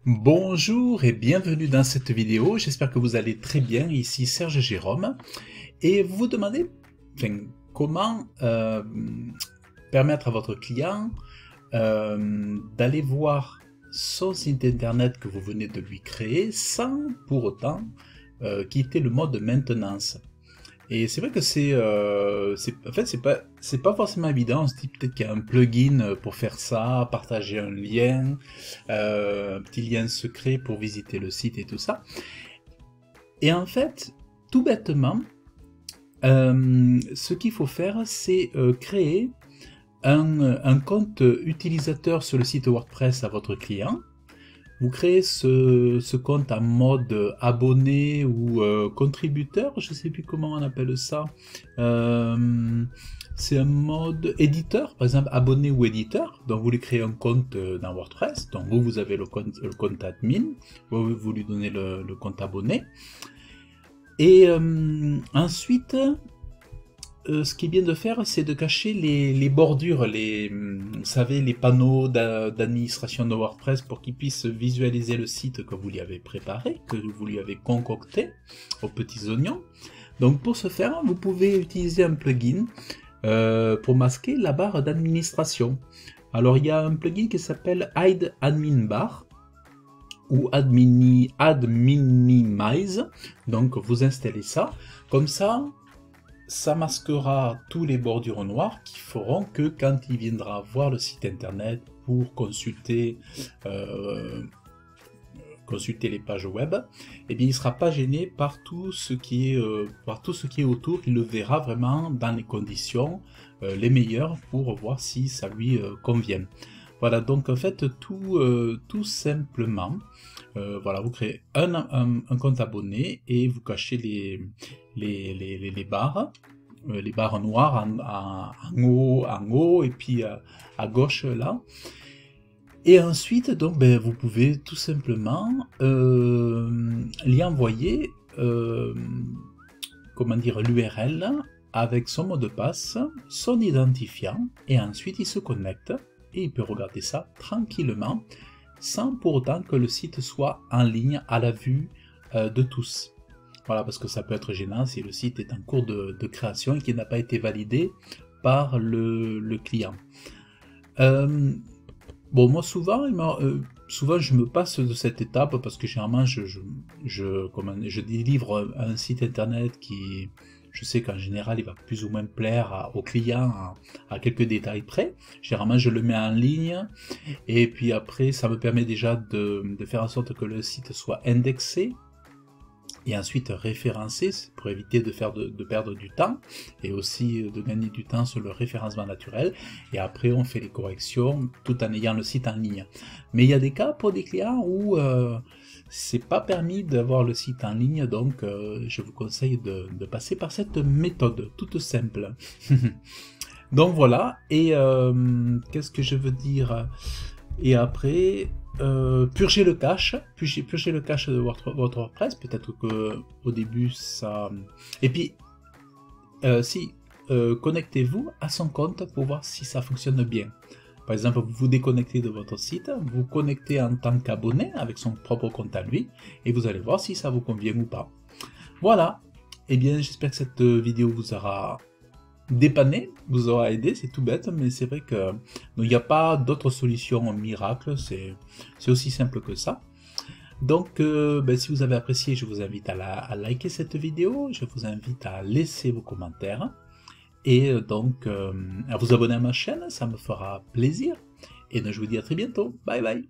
Bonjour et bienvenue dans cette vidéo, j'espère que vous allez très bien, ici Serge Jérôme, et vous vous demandez comment permettre à votre client d'aller voir son site internet que vous venez de lui créer sans pour autant quitter le mode maintenance. Et c'est vrai que c'est pas forcément évident. On se dit peut-être qu'il y a un plugin pour faire ça, partager un lien, un petit lien secret pour visiter le site et tout ça. Et en fait, tout bêtement, ce qu'il faut faire, c'est créer un compte utilisateur sur le site WordPress à votre client. Vous créez ce compte en mode abonné ou contributeur, je ne sais plus comment on appelle ça. C'est un mode éditeur, par exemple abonné ou éditeur. Donc vous lui créez un compte dans WordPress. Donc vous avez le compte admin, vous lui donnez le compte abonné. Et ensuite, ce qui est bien de faire, c'est de cacher les bordures, vous savez, les panneaux d'administration de WordPress pour qu'il puisse visualiser le site que vous lui avez préparé, que vous lui avez concocté aux petits oignons. Donc pour ce faire, vous pouvez utiliser un plugin pour masquer la barre d'administration. Alors il y a un plugin qui s'appelle Hide Admin Bar ou Add Minimize. Donc vous installez ça, comme ça masquera tous les bordures noires qui feront que quand il viendra voir le site internet pour consulter les pages web, eh bien il ne sera pas gêné par tout ce qui est autour. Il le verra vraiment dans les conditions les meilleures pour voir si ça lui convient. Voilà, donc en fait tout simplement, voilà, vous créez un compte abonné et vous cachez les barres, les barres noires en haut et puis à gauche là. Et ensuite, donc, vous pouvez tout simplement lui envoyer comment dire, l'URL avec son mot de passe, son identifiant, et ensuite il se connecte et il peut regarder ça tranquillement sans pour autant que le site soit en ligne à la vue de tous. Voilà, parce que ça peut être gênant si le site est en cours de création et qu'il n'a pas été validé par le client. Bon, moi souvent je me passe de cette étape parce que généralement je délivre un site internet qui, je sais qu'en général il va plus ou moins plaire au client à quelques détails près. Généralement je le mets en ligne et puis après ça me permet déjà de faire en sorte que le site soit indexé et ensuite référencé pour éviter de perdre du temps et aussi de gagner du temps sur le référencement naturel. Et après on fait les corrections tout en ayant le site en ligne. Mais il y a des cas pour des clients où c'est pas permis d'avoir le site en ligne, donc je vous conseille de passer par cette méthode toute simple. Donc voilà, et qu'est-ce que je veux dire? Et après, purger le cache de votre WordPress, peut-être que au début ça... Et puis, connectez-vous à son compte pour voir si ça fonctionne bien. Par exemple, vous vous déconnectez de votre site, vous connectez en tant qu'abonné avec son propre compte à lui, et vous allez voir si ça vous convient ou pas. Voilà, et bien j'espère que cette vidéo vous aura dépanné, vous aura aidé, c'est tout bête, mais c'est vrai que il n'y a pas d'autre solution miracle, c'est aussi simple que ça. Donc si vous avez apprécié, je vous invite à liker cette vidéo, je vous invite à laisser vos commentaires, et donc à vous abonner à ma chaîne, ça me fera plaisir, et je vous dis à très bientôt, bye bye.